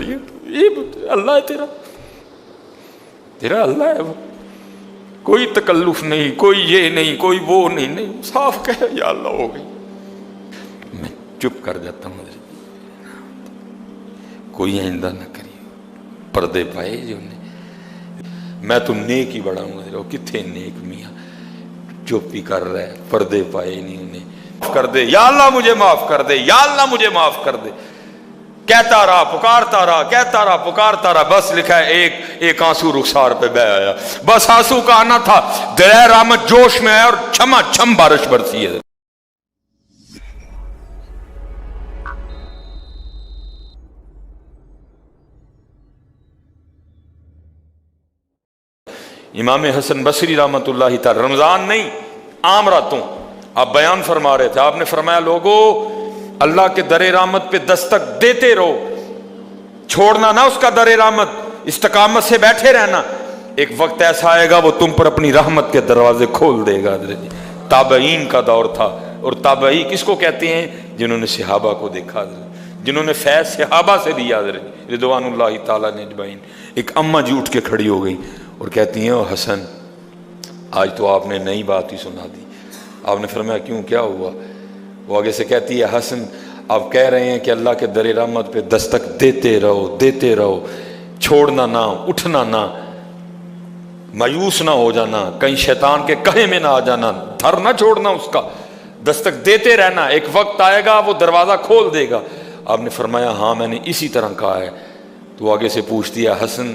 یہ اللہ ہے تیرا اللہ ہے وہ، کوئی تکلف نہیں، کوئی یہ نہیں، کوئی وہ نہیں، صاف کہے یا اللہ ہو گئی۔ میں چپ کر جاتا ہوں، کوئی آئندہ نہ کریے، پردے پائے جو نے، میں تو نیک ہی بڑا ہوں، کتنے نیک میاں، چپ ہی کر رہا ہے، پردے پائے نہیں انہیں، معاف کر دے یا اللہ مجھے معاف کر دے، یا اللہ مجھے معاف کر دے، کہتا رہا پکارتا رہا، کہتا رہا پکارتا رہا، بس لکھا ہے ایک آنسو رخسار پہ بہ آیا، بس آنسو کا آنا تھا، دریا رحمت جوش میں آیا اور چھما چھم بارش برسی ہے۔ امام حسن بصری رحمۃ اللہ تعالی، رمضان نہیں عام راتوں آپ بیان فرما رہے تھے، آپ نے فرمایا لوگو اللہ کے در رحمت پہ دستک دیتے رہو، چھوڑنا نہ اس کا در رحمت، استقامت سے بیٹھے رہنا، ایک وقت ایسا آئے گا وہ تم پر اپنی رحمت کے دروازے کھول دے گا۔ تابعین کا دور تھا، اور تابعی کس کو کہتے ہیں؟ جنہوں نے صحابہ کو دیکھا، جنہوں نے فیض صحابہ سے لیا رضوان اللہ تعالیٰ اجمعین۔ ایک اماں جی اٹھ کے کھڑی ہو گئی اور کہتی ہیں او حسن آج تو آپ نے نئی بات ہی سنا دی۔ آپ نے فرمایا کیوں، کیا ہوا؟ وہ آگے سے کہتی ہے حسن آپ کہہ رہے ہیں کہ اللہ کے در رحمت پہ دستک دیتے رہو، چھوڑنا نہ، اٹھنا نہ، مایوس نہ ہو جانا، کہیں شیطان کے کہے میں نہ آ جانا، دھر نہ چھوڑنا اس کا، دستک دیتے رہنا، ایک وقت آئے گا وہ دروازہ کھول دے گا۔ آپ نے فرمایا ہاں میں نے اسی طرح کہا ہے۔ تو آگے سے پوچھتی ہے حسن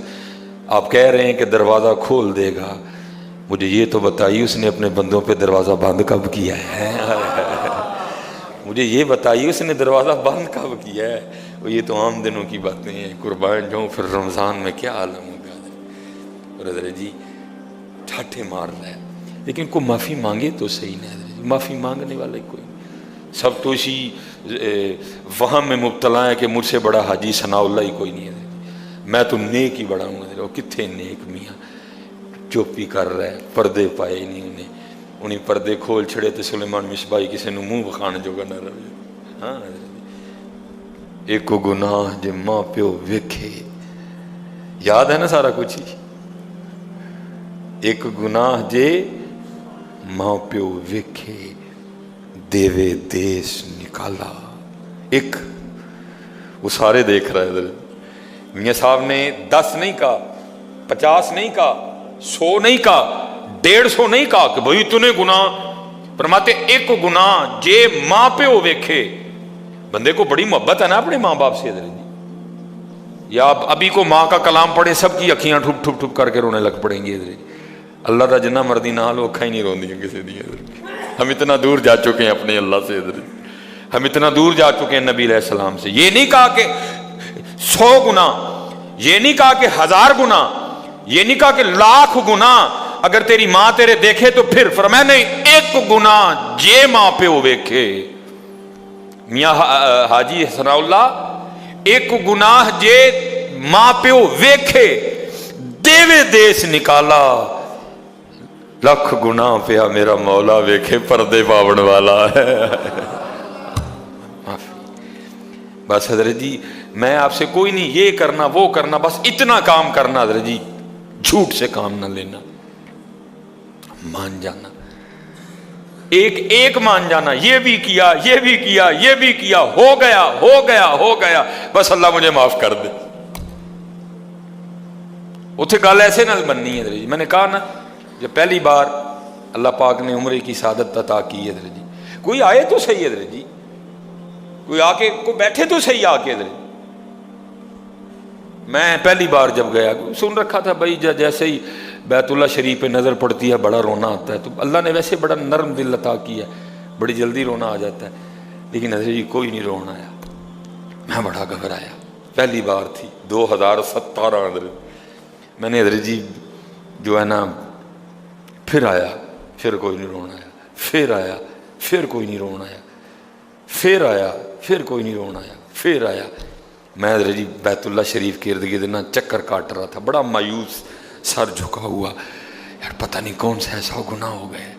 آپ کہہ رہے ہیں کہ دروازہ کھول دے گا، مجھے یہ تو بتائیے اس نے اپنے بندوں پہ دروازہ بند کب کیا ہے؟ مجھے یہ بتائیے اس نے دروازہ بند کب کیا ہے؟ وہ یہ تو عام دنوں کی باتیں ہیں، قربان جاؤں پھر رمضان میں کیا عالم ہوگا۔ اور حضرت جی ٹھاٹھے مار رہا ہے، لیکن کوئی معافی مانگے تو صحیح نہیں حضرت جی، معافی مانگنے والے کوئی نہیں، سب تو اسی وہم میں مبتلا ہے کہ مجھ سے بڑا حاجی ثناء اللہ ہی کوئی نہیں ہے، میں تو نیک ہی بڑا ہوں حضرت۔ وہ کتنے نیک میاں، چپ ہی کر رہا ہے، پردے پائے نہیں انہیں پردے کھول چھڑے تو سلیمان مصباحی کسی نے منہ بخانے جوگا نہ رہے۔ ہاں ایک گناہ جے ماں پیو ویکھے، یاد ہے نا سارا کچھ ہی، ایک گناہ جے ماں پیو ویکھے دیوے دیس نکالا۔ ایک وہ سارے دیکھ رہے حضرت، میاں صاحب نے 10 نہیں کہا، 50 نہیں کہا، 100 نہیں کہا، 150 نہیں کہا کہ بھئی تو نے گناہ، فرماتے ایک گناہ جے ماں پہ ہو ویکھے۔ بندے کو بڑی محبت ہے نا اپنے ماں باپ سے حضرت جی، یا ابھی کو ماں کا کلام پڑھے سب کی اکھیاں ٹھپ ٹھپ ٹھپ کر کے رونے لگ پڑیں گی حضرت جی۔ اللہ دا جنہ مردی نہ لو اکھاں ہی نہیں روندی ہیں کسی دی حضرت جی۔ ہم اتنا دور جا چکے ہیں اپنے اللہ سے حضرت جی، ہم اتنا دور جا چکے ہیں نبی علیہ السلام سے۔ یہ نہیں کہا کہ 100 گناہ، یہ نہیں کہا کہ 1000 گناہ، یہ نہیں کہا کہ 1,00,000 گناہ اگر تیری ماں تیرے دیکھے تو پھر، فرمایا نہیں ایک گناہ جے ماں پہ ہو ویکھے۔ میاں حاجی ثناء اللہ ایک گناہ جے ماں پہ ہو ویکھے دیوے دیس نکالا، لکھ گناہ پہ میرا مولا ویکھے پردے پاون والا ہے۔ بس حضرت جی میں آپ سے کوئی نہیں یہ کرنا وہ کرنا، بس اتنا کام کرنا حضرت جی، جھوٹ سے کام نہ لینا، مان جانا، ایک مان جانا، یہ بھی کیا یہ بھی کیا یہ بھی کیا، ہو گیا بس اللہ مجھے معاف کر دے۔ اتھے گل ایسے نہ بننی ہے حضرت جی، میں نے کہا نا جب پہلی بار اللہ پاک نے عمرے کی سعادت عطا کی ہے حضرت جی، کوئی آئے تو صحیح حضرت جی، کوئی آ کے کوئی بیٹھے تو صحیح آ کے حضرت۔ میں پہلی بار جب گیا سن رکھا تھا بھائی جیسے ہی بیت اللہ شریف پہ نظر پڑتی ہے بڑا رونا آتا ہے، تو اللہ نے ویسے بڑا نرم دل عطا کیا ہے، بڑی جلدی رونا آ جاتا ہے، لیکن حضرت جی کوئی نہیں رونا آیا، میں بڑا گھبرایا، پہلی بار تھی 2017 حضرت، میں نے حضرت جی جو ہے نا پھر آیا، پھر کوئی نہیں رونا آیا، پھر آیا، پھر کوئی نہیں رونا آیا، پھر آیا، پھر کوئی نہیں رونا آیا، پھر آیا۔ میں حضرت جی بیت اللہ شریف کے ارد گرد نا چکر کاٹ رہا تھا، بڑا مایوس، سر جھکا ہوا، یار پتہ نہیں کون سا ایسا گناہ ہو گیا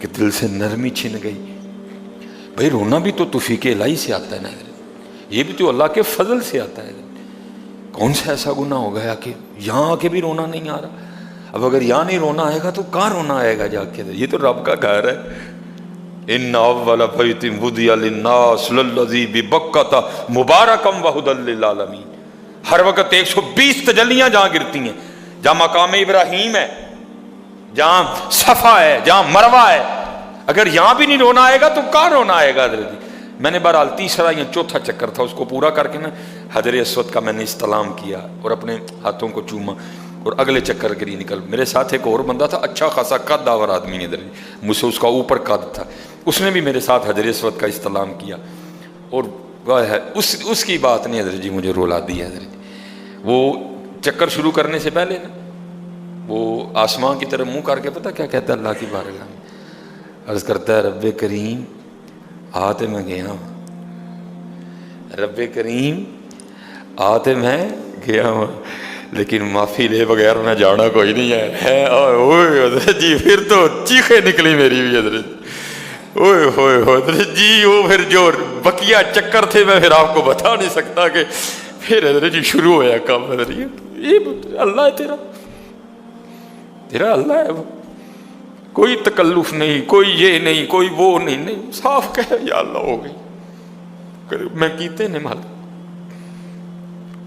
کہ دل سے نرمی چھن گئی۔ بھائی رونا بھی تو توفیق الہی سے آتا ہے نا حضرت، یہ بھی تو اللہ کے فضل سے آتا ہے، کون سا ایسا گناہ ہو گیا کہ یہاں آ کے بھی رونا نہیں آ رہا؟ اب اگر یہاں نہیں رونا آئے گا تو کہاں رونا آئے گا جا کے؟ یہ تو رب کا گھر ہے. ان اول بیت وضع للناس للذی ببکۃ مبارکا وہدی للعالمین. ہر وقت 120 تجلیاں جہاں گرتی ہیں، جہاں مقام ابراہیم ہے، جہاں صفا ہے، جہاں مروہ ہے. اگر یہاں بھی نہیں رونا آئے گا تو کہاں رونا آئے گا؟ حضرت میں نے بہرحال تیسرا یا چوتھا چکر تھا، اس کو پورا کر کے نا حجر اسود کا میں نے استلام کیا اور اپنے ہاتھوں کو چوما، اور اگلے چکر کے لیے نکل. میرے ساتھ ایک اور بندہ تھا، اچھا خاصا قد داور آدمی ہے، مجھ سے اس کا اوپر قد تھا. اس نے بھی میرے ساتھ حجر اسود کا استلام کیا، اور اس کی بات نہیں حضرت جی مجھے رولا دی ہے. حضرت وہ چکر شروع کرنے سے پہلے نا وہ آسمان کی طرف منہ کر کے پتہ کیا کہتا ہے اللہ کی بارگاہ میں؟ عرض کرتا ہے رب کریم آتے میں گیا ہوں، رب کریم آتے میں گیا ہوں، لیکن معافی لے بغیر میں جانا کوئی نہیں ہے. اوئے حضرت جی پھر تو چیخیں نکلی میری بھی حضرت. اوئے ہوئے حضرت جی وہ پھر جو بقیہ چکر تھے میں پھر آپ کو بتا نہیں سکتا کہ پھر حضرت جی شروع ہویا کام. حضرت یہ اللہ ہے تیرا اللہ ہے، وہ کوئی تکلف نہیں، کوئی یہ نہیں، کوئی وہ نہیں، صاف کہے یا اللہ ہو گئی میں کیتے نے مالک،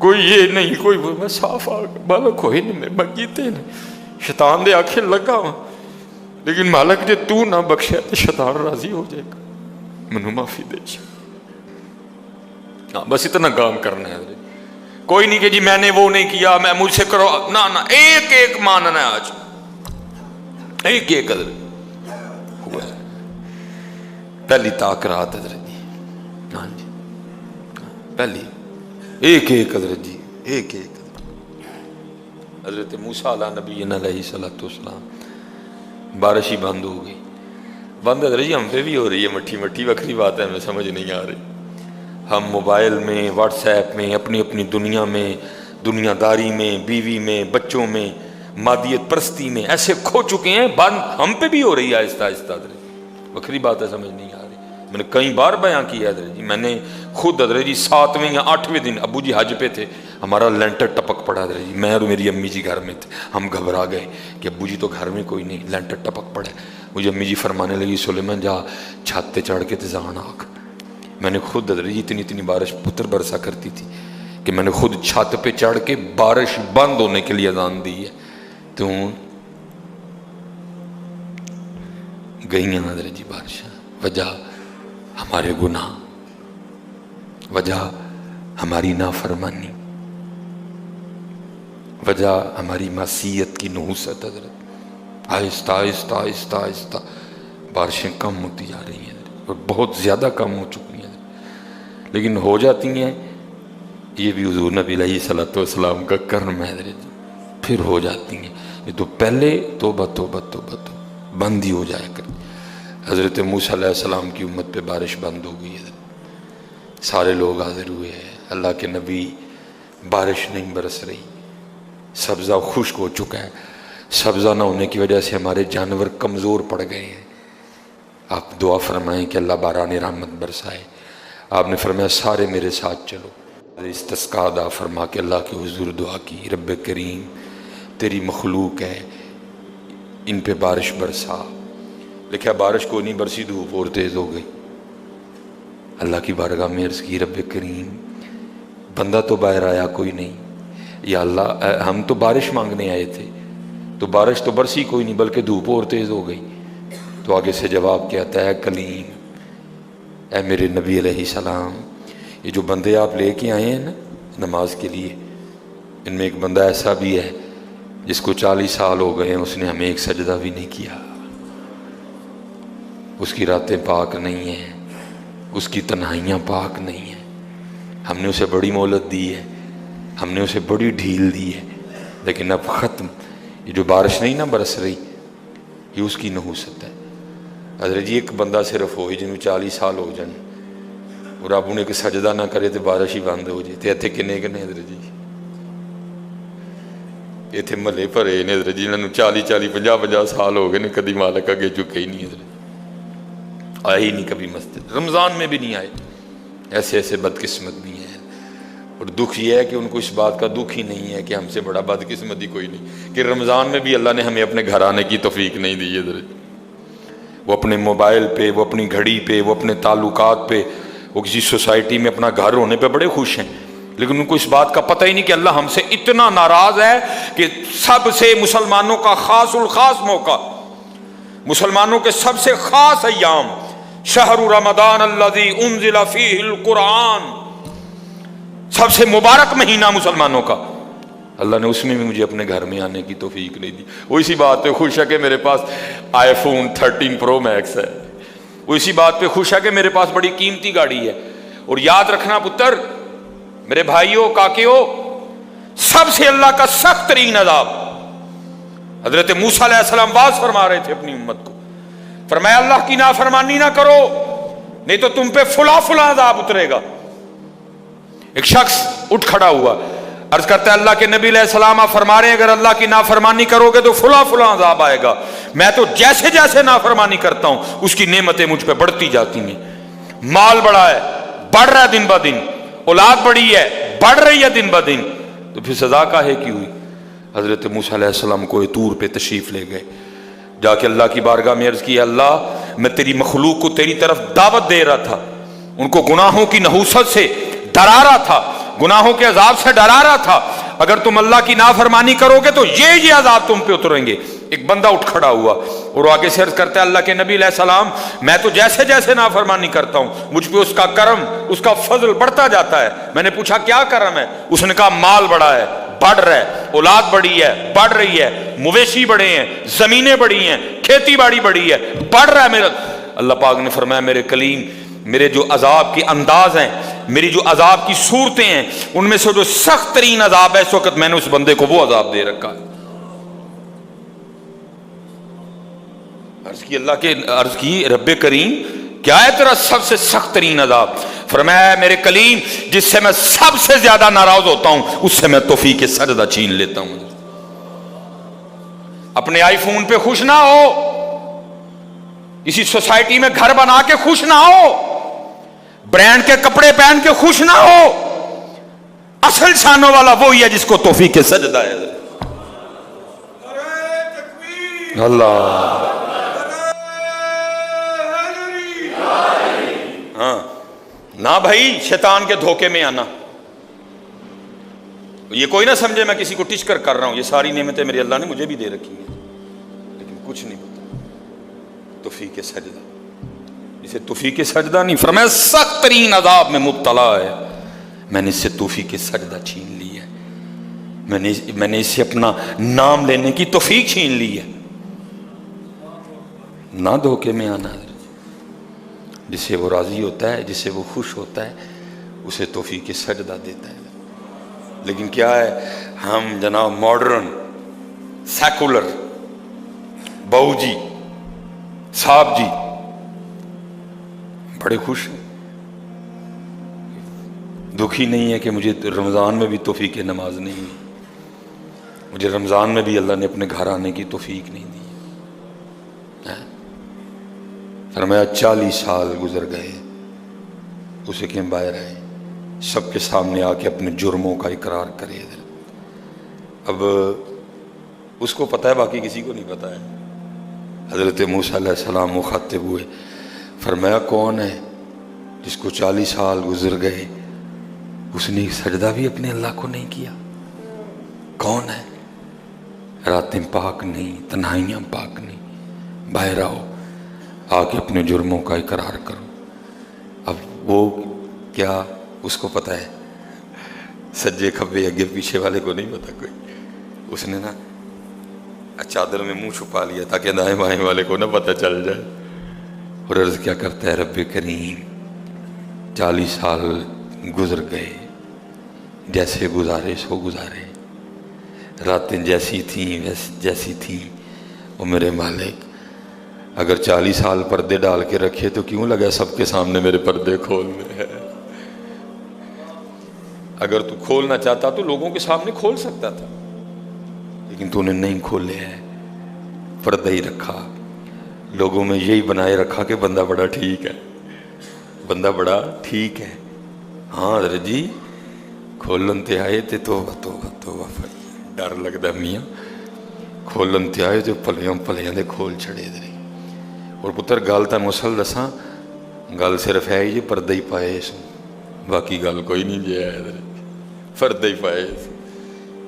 کوئی یہ نہیں کوئی وہ، میں صاف مالک ہوئی نہیں میں کیتے نے. شیطان دے آنکھیں لگا ہوں، لیکن مالک جے تو نہ بخشے تو شیطان راضی ہو جائے گا، منو معافی دے. بس اتنا کام کرنا ہے. کوئی نہیں کہ جی میں نے وہ نہیں کیا، میں مجھ سے کرو، نہ ایک ایک ماننا ہے آج، ایک ایک حضرت. پہلی تاکرات حضرت جی، ہاں جی پہلی ایک ایک حضرت جی ایک ایک. حضرت موسیٰ علیہ نبی علیہ الصلوۃ والسلام بارش ہی بند ہو گئی. بند حضرت جی ہم پہ بھی ہو رہی ہے مٹھی مٹھی، وکری بات ہے، ہمیں سمجھ نہیں آ رہی. ہم موبائل میں، واٹس ایپ میں، اپنی اپنی دنیا میں، دنیا داری میں، بیوی میں، بچوں میں، مادیت پرستی میں ایسے کھو چکے ہیں. بند ہم پہ بھی ہو رہی ہے آہستہ آہستہ. وکری بات ہے، سمجھ نہیں آ رہی. میں نے کئی بار بیان کیا حضرت جی، میں نے خود حضرت جی 7ویں یا 8ویں دن ابو جی حج پہ تھے، ہمارا لینٹر ٹپک پڑا حضرت جی، میں اور میری امی جی گھر میں تھے. ہم گھبرا گئے کہ ابو جی تو گھر میں کوئی نہیں، لینٹر ٹپک پڑا. مجھے امی جی فرمانے لگی سلیمان جا چھت پہ چڑھ کے تزان آگ. میں نے خود حضرت جی اتنی بارش پتر برسا کرتی تھی کہ میں نے خود چھت پہ چڑھ کے بارش بند ہونے کے لیے اذان دی ہے. تو گئی ہیں حضرت جی بارش. وجہ ہمارے گناہ، وجہ ہماری نافرمانی، وجہ ہماری معصیت کی نحوست. حضرت آہستہ آہستہ آہستہ آہستہ بارشیں کم ہوتی جا رہی ہیں اور بہت زیادہ کم ہو چکی ہیں، لیکن ہو جاتی ہیں. یہ بھی حضور نبی علیہ الصلوۃ والسلام کا کرم ہے حضرت، پھر ہو جاتی ہیں. یہ تو پہلے توبہ توبہ توبہ تو بند ہی ہو جایا کر. حضرت موسیٰ علیہ السلام کی امت پہ بارش بند ہو گئی ہے، سارے لوگ حاضر ہوئے ہیں. اللہ کے نبی، بارش نہیں برس رہی، سبزہ خشک ہو چکا ہے. سبزہ نہ ہونے کی وجہ سے ہمارے جانور کمزور پڑ گئے ہیں. آپ دعا فرمائیں کہ اللہ باران رحمت برسائے. آپ نے فرمایا سارے میرے ساتھ چلو. استسقاء ادا فرما کے اللہ کے حضور دعا کی، رب کریم تیری مخلوق ہے، ان پہ بارش برسا. لکھا بارش کو نہیں برسی، دھوپ اور تیز ہو گئی. اللہ کی بارگاہ میں عرض کی رب کریم بندہ تو باہر آیا کوئی نہیں، یا اللہ ہم تو بارش مانگنے آئے تھے، تو بارش تو برسی کوئی نہیں بلکہ دھوپ اور تیز ہو گئی. تو آگے سے جواب کیا آتا ہے، کلیم اے میرے نبی علیہ السلام، یہ جو بندے آپ لے کے آئے ہیں نا نماز کے لیے، ان میں ایک بندہ ایسا بھی ہے جس کو 40 سال ہو گئے ہیں، اس نے ہمیں ایک سجدہ بھی نہیں کیا. اس کی راتیں پاک نہیں ہیں، اس کی تنہائیاں پاک نہیں ہیں. ہم نے اسے بڑی مہلت دی ہے، ہم نے اسے بڑی ڈھیل دی ہے، لیکن اب ختم. یہ جو بارش نہیں نہ برس رہی، یہ اس کی نحوست ہے. حضرت جی ایک بندہ صرف ہوئی جنہوں 40 سال ہو جائیں اور آپ انہیں ایک سجدہ نہ کرے تو بارش ہی بند ہو جائے. تو اتنے کنے کنے حضرت جی اتنے محلے بھرے نے حضرت جی، انہوں نے 40 50 سال ہو گئے نے، کدی مالک اگے چکے ہی نہیں حضرت، آئے ہی نہیں کبھی مسجد، رمضان میں بھی نہیں آئے. ایسے ایسے بدقسمت بھی ہیں. اور دکھ یہ ہے کہ ان کو اس بات کا دکھ ہی نہیں ہے کہ ہم سے بڑا بدقسمتی کوئی نہیں کہ رمضان میں بھی اللہ نے ہمیں اپنے گھر آنے کی توفیق نہیں دی ہے. وہ اپنے موبائل پہ، وہ اپنی گھڑی پہ، وہ اپنے تعلقات پہ، وہ کسی سوسائٹی میں اپنا گھر ہونے پہ بڑے خوش ہیں، لیکن ان کو اس بات کا پتہ ہی نہیں کہ اللہ ہم سے اتنا ناراض ہے کہ سب سے مسلمانوں کا خاص الخاص موقع، مسلمانوں کے سب سے خاص ایام، شہر رمضان الذی انزل فیہ القرآن، سب سے مبارک مہینہ مسلمانوں کا، اللہ نے اس میں بھی مجھے اپنے گھر میں آنے کی توفیق نہیں دی. وہ اسی بات پہ خوش ہے کہ میرے پاس آئی فون 13 پرو میکس ہے، وہ اسی بات پہ خوش ہے کہ میرے پاس بڑی قیمتی گاڑی ہے. اور یاد رکھنا پتر، میرے بھائیوں، کاکیوں، سب سے اللہ کا سخت ترین عذاب، حضرت موسیٰ علیہ السلام واز فرما رہے تھے اپنی امت کو، فرمایا اللہ کی نافرمانی نہ کرو نہیں تو تم پہ فلاں فلاں عذاب اترے گا. ایک شخص اٹھ کھڑا ہوا، عرض کرتا ہے اللہ کے نبی علیہ السلام آپ فرما رہے ہیں اگر اللہ کی نافرمانی کرو گے تو فلاں فلاں عذاب آئے گا، میں تو جیسے جیسے نافرمانی کرتا ہوں اس کی نعمتیں مجھ پہ بڑھتی جاتی ہیں، مال بڑا ہے، بڑھ رہا ہے دن بہ دن، اولاد بڑی ہے، بڑھ رہی ہے دن بہ دن، تو پھر سزا کاہے کی ہوئی؟ حضرت موسیٰ علیہ السلام کوہ طور پہ تشریف لے گئے، جا کے اللہ کی بارگاہ میں عرض کی اللہ میں تیری مخلوق کو تیری طرف دعوت دے رہا تھا، ان کو گناہوں کی نحوست سے ڈرا رہا تھا، گناہوں کے عذاب سے ڈرا رہا تھا، اگر تم اللہ کی نافرمانی کرو گے تو یہ عذاب تم پہ اتریں گے. ایک بندہ اٹھ کھڑا ہوا اور وہ آگے سے عرض کرتا ہے اللہ کے نبی علیہ السلام میں تو جیسے جیسے نافرمانی کرتا ہوں مجھ پہ اس کا کرم، اس کا فضل بڑھتا جاتا ہے. میں نے پوچھا کیا کرم ہے؟ اس نے کہا مال بڑا ہے، بڑھ رہا ہے، اولاد بڑی ہے، بڑھ رہی ہے، مویشی بڑے ہیں، زمینیں بڑی ہیں، کھیتی باڑی بڑی ہے، بڑھ رہا ہے میرا. اللہ پاک نے فرمایا میرے کلیم، میرے جو عذاب کے انداز ہیں، میری جو عذاب کی صورتیں ہیں، ان میں سے جو سخت ترین عذاب ہے اس وقت میں نے اس بندے کو وہ عذاب دے رکھا ہے. عرض کی رب کریم کیا ہے تیرا سب سے سخت ترین عذاب؟ فرمایا میرے کلیم جس سے میں سب سے زیادہ ناراض ہوتا ہوں اس سے میں توفیق سجدہ چھین لیتا ہوں. اپنے آئی فون پہ خوش نہ ہو، کسی سوسائٹی میں گھر بنا کے خوش نہ ہو، برانڈ کے کپڑے پہن کے خوش نہ ہو، اصل شانوں والا وہی ہے جس کو توفیق سجدہ ہے. اللہ ہاں نہ بھائی شیطان کے دھوکے میں آنا. یہ کوئی نہ سمجھے میں کسی کو ٹچ کر رہا ہوں، یہ ساری نعمتیں میرے اللہ نے مجھے بھی دے رکھی ہیں، لیکن کچھ نہیں پتا توفیق سجدہ، اسے توفیق سجدہ نہیں فرمایا سخت ترین عذاب میں مبتلا ہے، میں نے اس سے توفیق سجدہ چھین لی ہے، میں نے اس سے اپنا نام لینے کی توفیق چھین لی ہے. نہ دھوکے میں آنا، جس سے وہ راضی ہوتا ہے، جس سے وہ خوش ہوتا ہے اسے توفیق سجدہ دیتا ہے. لیکن کیا ہے ہم جناب ماڈرن سیکولر بہو جی صاحب جی بڑے خوش ہیں، دکھی نہیں ہے کہ مجھے رمضان میں بھی توفیق نماز نہیں ہے، مجھے رمضان میں بھی اللہ نے اپنے گھر آنے کی توفیق نہیں دی. فرمایا 40 سال گزر گئے، اسے کہ باہر آئے سب کے سامنے آ کے اپنے جرموں کا اقرار کرے. اب اس کو پتہ ہے، باقی کسی کو نہیں پتہ ہے. حضرت موسیٰ علیہ السلام مخاطب ہوئے، فرمایا کون ہے جس کو 40 سال گزر گئے اس نے سجدہ بھی اپنے اللہ کو نہیں کیا؟ کون ہے؟ راتیں پاک نہیں، تنہائیاں پاک نہیں، باہر آؤ آ کے اپنے جرموں کا اقرار کرو. اب وہ کیا اس کو پتہ ہے؟ سجے کھبے اگے پیچھے والے کو نہیں پتا کوئی. اس نے نا چادر میں منہ چھپا لیا تاکہ دائیں بائیں والے کو نہ پتہ چل جائے. اور عرض کیا کرتا ہے رب کریم 40 سال گزر گئے، جیسے گزارے سو گزارے، راتیں جیسی تھیں جیسی تھیں. وہ میرے مالک اگر 40 سال پردے ڈال کے رکھے تو کیوں لگا سب کے سامنے میرے پردے کھولنے ہیں؟ اگر تو کھولنا چاہتا تو لوگوں کے سامنے کھول سکتا تھا، لیکن تو نے نہیں کھولے ہیں، پردہ ہی رکھا. لوگوں میں یہی بنائے رکھا کہ بندہ بڑا ٹھیک ہے، بندہ بڑا ٹھیک ہے. ہاں حضرت جی کھولن تے آئے تے توبہ توبہ توبہ بھائی ڈر لگتا میاں کھولن تے آئے تے پلیاں پلیاں دے کھول چھڑے دے اور پتر گل تانوں اصل دساں گل صرف ہے جی پردہ ہی پائے سو باقی گل کوئی نہیں جی ہے پردہ ہی پائے سو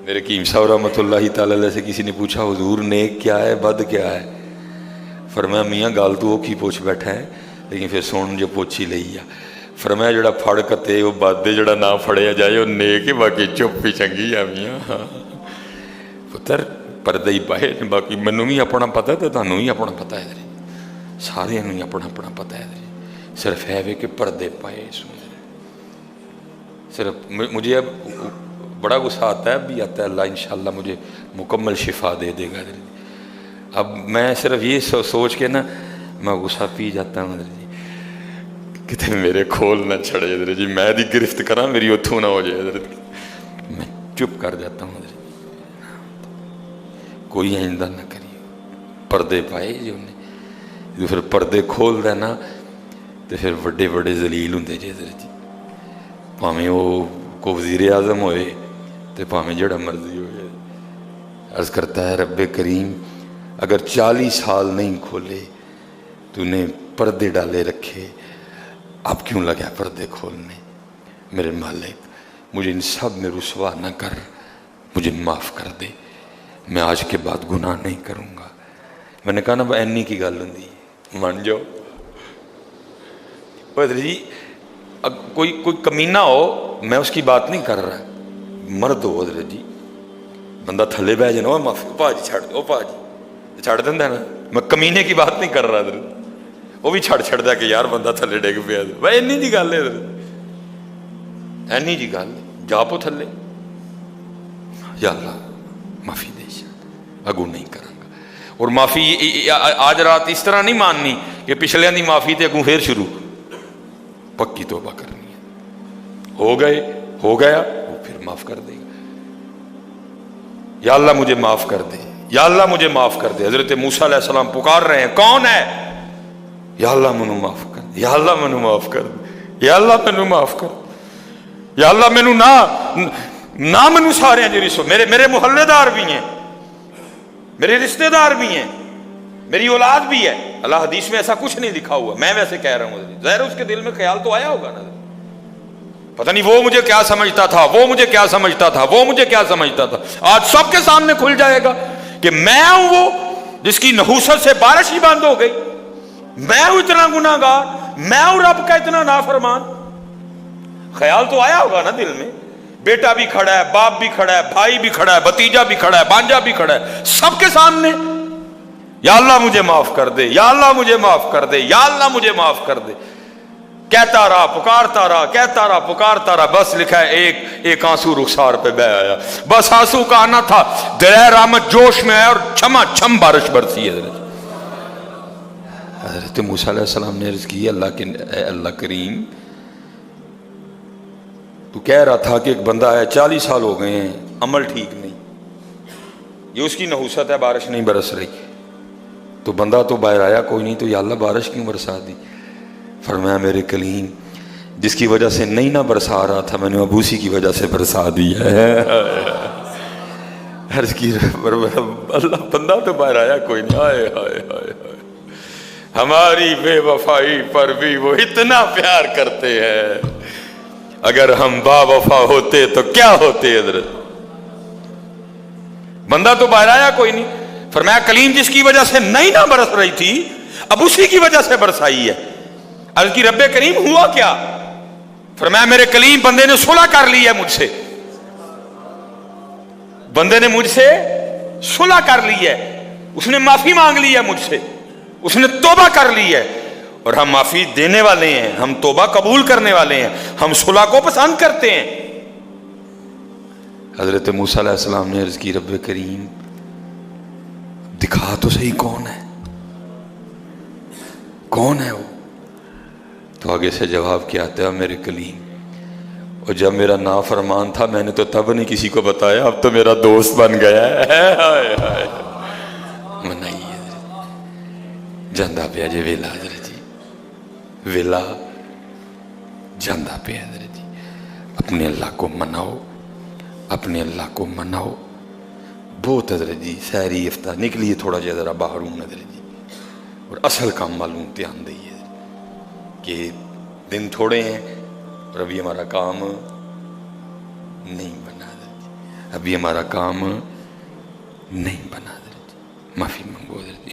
میرے قیم صاحب رحمۃ اللہ تعالی علیہ سے کسی نے پوچھا حضور نیک کیا ہے بد کیا ہے فرمایا میاں گل تو وہ کی پوچھ بیٹھا ہے لیکن پھر سن جو پوچھی لئی ہے فرمایا جڑا پھڑ کتے وہ بد ہے جڑا نہ پھڑیا جائے وہ نیک ہے باقی چپ ہی چنگی ہے میاں پتر پردہ ہی پائے باقی مینوں بھی اپنا پتہ ہے تانوں بھی اپنا پتہ ہے سارے ہی اپنا اپنا پتہ ہے صرف ہے کہ پردے پائے سن صرف مجھے اب بڑا غصہ آتا ہے اب بھی آتا ہے اللہ انشاءاللہ مجھے مکمل شفا دے دے گا اب میں صرف یہ سوچ کے نا میں غصہ پی جاتا ہوں جی کتنے میرے کھول نہ چھڑے جی میں دی گرفت کراں میری اتھوں نہ ہو جائے میں چپ کر جاتا ہوں کوئی آئندہ نہ کری پردے پائے جی انہیں جو پھر پردے کھول دے نا تو پھر بڑے بڑے ذلیل ہوں جی پاویں وہ کو وزیر اعظم ہوئے تو پاویں جڑا مرضی ہوئے عرض کرتا ہے رب کریم اگر 40 سال نہیں کھولے تو نے پردے ڈالے رکھے اب کیوں لگا پردے کھولنے میرے مالک مجھے ان سب میں رسوا نہ کر مجھے معاف کر دے میں آج کے بعد گناہ نہیں کروں گا میں نے کہا نا اینی کی گل ہوں مان جاؤ جی کوئی کمینہ ہو میں اس کی بات نہیں کر رہا مرد ہو حضرت جی بندہ تھلے بہ جانا معافی پا جی چھڑ دو پا جی چھڑ دینا نا میں کمینے کی بات نہیں کر رہا حضرت وہ بھی چھڑ دیا کہ یار بندہ تھلے ڈگ پیا بھائی اینی جی گل ہے حضرت اینی جی گل جا پو تھلے یا اللہ معافی دے اگو نہیں کروں گا اور معافی آج رات اس طرح نہیں ماننی کہ پچھلے دی معافی تے اگوں پھر شروع پکی توبہ کرنی ہے ہو گیا وہ پھر معاف کر دے گا یا اللہ مجھے معاف کر دے یا اللہ مجھے معاف کر دے حضرت موسیٰ علیہ السلام پکار رہے ہیں کون ہے یا اللہ مینوں معاف کر دے یا اللہ مینوں معاف کر دے یا اللہ مینوں معاف کر دے یا اللہ مینوں نہ مینوں سارے ہیں جی میرے محلے دار بھی ہیں میرے رشتہ دار بھی ہیں میری اولاد بھی ہے اللہ حدیث میں ایسا کچھ نہیں لکھا ہوا میں ویسے کہہ رہا ہوں ظاہر اس کے دل میں خیال تو آیا ہوگا نا پتہ نہیں وہ مجھے کیا سمجھتا تھا وہ مجھے کیا سمجھتا تھا وہ مجھے کیا سمجھتا تھا آج سب کے سامنے کھل جائے گا کہ میں ہوں وہ جس کی نحوست سے بارش ہی بند ہو گئی میں ہوں اتنا گناہ گار میں ہوں رب کا اتنا نافرمان خیال تو آیا ہوگا نا دل میں بیٹا بھی کھڑا ہے باپ بھی کھڑا ہے بھائی بھی کھڑا ہے بھتیجا بھی کھڑا ہے بانجا بھی کھڑا ہے سب کے سامنے یا اللہ مجھے معاف کر دے یا اللہ مجھے معاف کر دے یا اللہ مجھے معاف کر دے کہتا رہا پکارتا رہا کہتا رہا پکارتا رہا بس لکھا ہے ایک آنسو رخسار پہ بہ آیا بس آنسو کا آنا تھا درہ رحمت جوش میں آیا اور چھما چھم بارش برسی ہے حضرت موسیٰ علیہ السلام نے عرض کی اللہ کریم تو کہہ رہا تھا کہ ایک بندہ ہے 40 سال ہو گئے ہیں عمل ٹھیک نہیں یہ اس کی نحوست ہے بارش نہیں برس رہی تو بندہ تو باہر آیا کوئی نہیں تو یا اللہ بارش کیوں برسا دی فرمایا میرے کلیم جس کی وجہ سے نہیں نہ برسا رہا تھا میں نے اب اسی کی وجہ سے برسا دی ہے عرض کی اللہ بندہ تو باہر آیا کوئی نہیں ہائے ہائے ہائے ہماری بے وفائی پر بھی وہ اتنا پیار کرتے ہیں اگر ہم با وفا ہوتے تو کیا ہوتے حضرت بندہ تو باہر آیا کوئی نہیں فرمایا کلیم جس کی وجہ سے نہیں نہ برس رہی تھی اب اسی کی وجہ سے برسائی ہے عرض کی رب کریم ہوا کیا فرمایا میرے کلیم بندے نے صلح کر لی ہے مجھ سے بندے نے مجھ سے صلح کر لی ہے اس نے معافی مانگ لی ہے مجھ سے اس نے توبہ کر لی ہے اور ہم معافی دینے والے ہیں ہم توبہ قبول کرنے والے ہیں ہم صلح کو پسند کرتے ہیں حضرت موسیٰ علیہ السلام نے عرض کی رب کریم دکھا تو صحیح کون ہے وہ تو آگے سے جواب کیا آتا ہے میرے کلیم اور جب میرا نافرمان تھا میں نے تو تب نہیں کسی کو بتایا اب تو میرا دوست بن گیا ہے منائیے جاندہ پہ جی ویلا حضرت جی ویلا جاندہ پہ حضرت جی اپنے اللہ کو مناؤ اپنے اللہ کو مناؤ. بہت حضرت جی سحری افطار نکلیے تھوڑا جا ذرا باہر ہوں حضرت جی, اور اصل کام معلوم دھیان دئیے کہ دن تھوڑے ہیں اور ابھی ہمارا کام نہیں بنا حضرت جی, ابھی ہمارا کام نہیں بنا حضرت جی. معافی منگو حضرت جی.